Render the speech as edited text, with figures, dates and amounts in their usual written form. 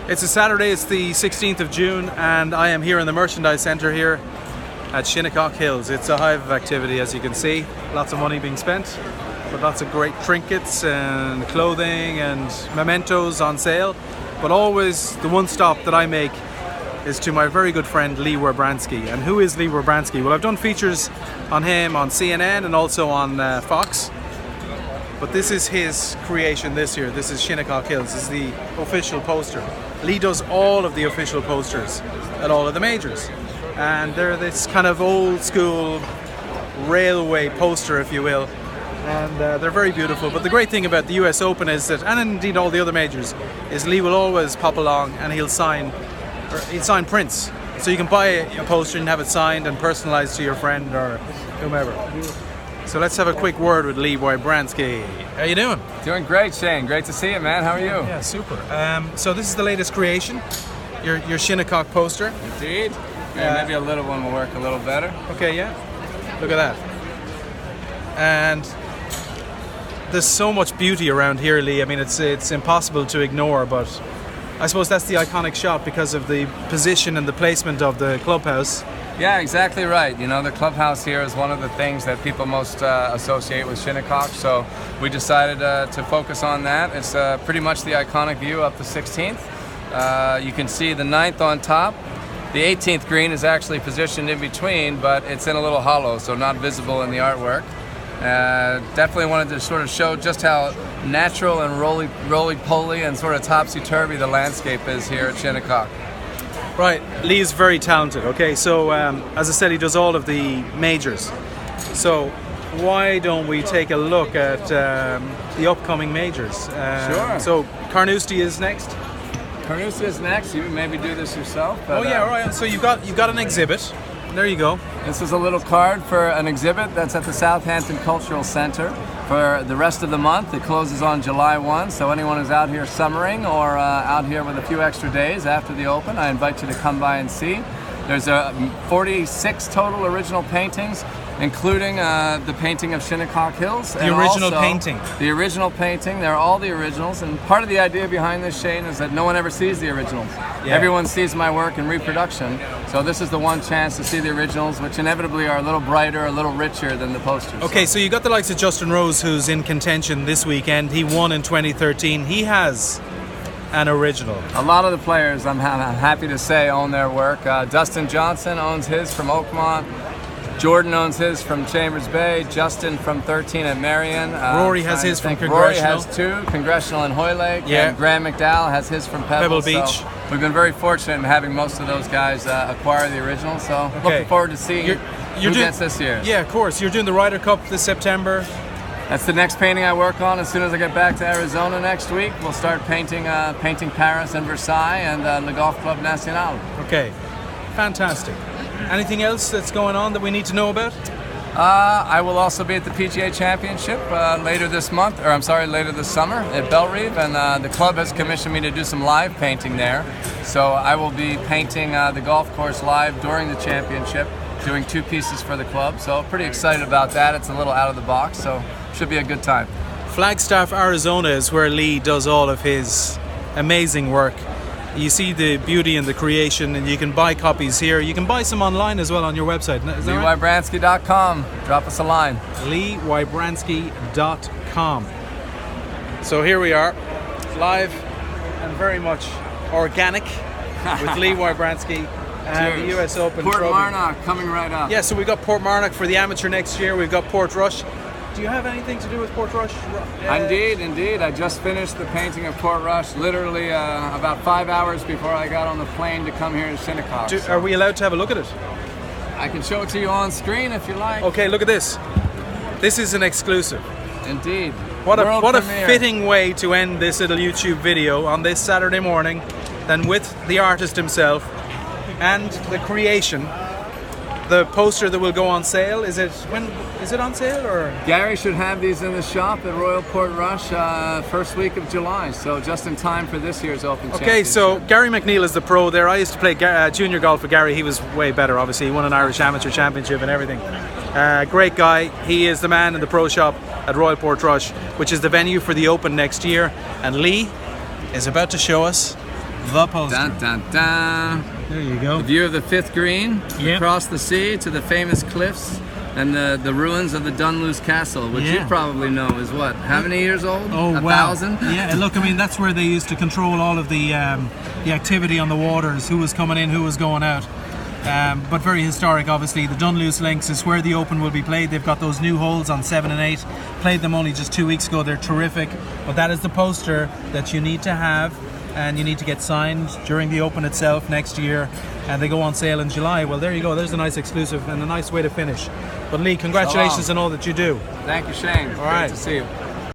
It's a Saturday, it's the 16th of June, and I am here in the merchandise centre here at Shinnecock Hills. It's a hive of activity, as you can see. Lots of money being spent, but lots of great trinkets and clothing and mementos on sale. But always the one stop that I make is to my very good friend Lee Wybranski. And who is Lee Wybranski? Well, I've done features on him on CNN and also on Fox. But this is his creation this year. This is Shinnecock Hills. This is the official poster. Lee does all of the official posters at all of the majors. And they're this kind of old school railway poster, if you will. And they're very beautiful. But the great thing about the US Open is that, and indeed all the other majors, is Lee will always pop along and he'll sign prints. So you can buy a poster and have it signed and personalized to your friend or whomever. So let's have a quick word with Lee Wybranski. How you doing? Doing great, Shane. Great to see you, man. How are you? Yeah, super. So this is the latest creation, your Shinnecock poster. Indeed. Yeah, maybe a little one will work a little better. Okay, yeah. Look at that. And there's so much beauty around here, Lee. I mean, it's impossible to ignore, but I suppose that's the iconic shot because of the position and the placement of the clubhouse. Yeah, exactly right. You know, the clubhouse here is one of the things that people most associate with Shinnecock, so we decided to focus on that. It's pretty much the iconic view up the 16th. You can see the 9th on top. The 18th green is actually positioned in between, but it's in a little hollow, so not visible in the artwork. Definitely wanted to sort of show just how natural and roly-poly and sort of topsy-turvy the landscape is here at Shinnecock. Right, Lee's very talented. Okay, so as I said, he does all of the majors. So why don't we take a look at the upcoming majors? Sure. So Carnoustie is next. Carnoustie is next. You maybe do this yourself. But, oh yeah, right. So you've got an exhibit. There you go. This is a little card for an exhibit that's at the Southampton Cultural Center for the rest of the month. It closes on July 1, so anyone who's out here summering or out here with a few extra days after the Open, I invite you to come by and see. There's 46 total original paintings, including the painting of Shinnecock Hills. The original painting. The original painting. They're all the originals, and part of the idea behind this, Shane, is that no one ever sees the originals. Yeah. Everyone sees my work in reproduction, so this is the one chance to see the originals, which inevitably are a little brighter, a little richer than the posters. Okay, so you got the likes of Justin Rose, who's in contention this weekend. He won in 2013. He has an original. A lot of the players, I'm happy to say, own their work. Dustin Johnson owns his from Oakmont. Jordan owns his from Chambers Bay. Justin from 13 at Marion. Rory has his from Congressional. Rory has two, Congressional and Hoylake. Yeah. And Graham McDowell has his from Pebble Beach. So we've been very fortunate in having most of those guys acquire the original. So looking forward to seeing who gets this year. Yeah, of course. You're doing the Ryder Cup this September. That's the next painting I work on. As soon as I get back to Arizona next week, we'll start painting Paris and Versailles and Le Golf Club National. Okay, fantastic. Anything else that's going on that we need to know about? I will also be at the PGA Championship later this summer at Bellerive, and the club has commissioned me to do some live painting there. So I will be painting the golf course live during the championship, doing 2 pieces for the club. So pretty excited about that. It's a little out of the box, so should be a good time. Flagstaff, Arizona is where Lee does all of his amazing work. You see the beauty and the creation, and you can buy copies here. You can buy some online as well on your website. Is that right? LeeWybranski.com. Drop us a line. LeeWybranski.com. So here we are, live and very much organic with Lee Wybranski and the US Open Port Trophy. Marnock coming right up. Yeah, so we've got Port Marnock for the amateur next year. We've got Portrush. Do you have anything to do with Portrush? Indeed. I just finished the painting of Portrush literally about 5 hours before I got on the plane to come here to Shinnecock. Are we allowed to have a look at it? I can show it to you on screen if you like. Okay, look at this. This is an exclusive. Indeed. What a fitting way to end this little YouTube video on this Saturday morning than with the artist himself and the creation. The poster that will go on sale, is it on sale or? Gary should have these in the shop at Royal Portrush first week of July, so just in time for this year's Open Championship. Okay, so Gary McNeil is the pro there. I used to play junior golf with Gary. He was way better, obviously. He won an Irish Amateur Championship and everything. Great guy. He is the man in the pro shop at Royal Portrush, which is the venue for the Open next year. And Lee is about to show us The poster. Dun, dun, dun. There you go. The view of the 5th green, Yep. across the sea to the famous cliffs and the ruins of the Dunluce Castle, which you Yeah. probably know is what? How many years old? Oh, A wow. 1,000? Yeah, look, I mean, that's where they used to control all of the activity on the waters, who was coming in, who was going out. But very historic, obviously. The Dunluce Links is where the Open will be played. They've got those new holes on 7 and 8. Played them only just 2 weeks ago. They're terrific. But that is the poster that you need to have, and you need to get signed during the Open itself next year. And they go on sale in July. Well, there you go. There's a nice exclusive and a nice way to finish. But Lee, congratulations on all that you do. Thank you, Shane. All right. Great to see you.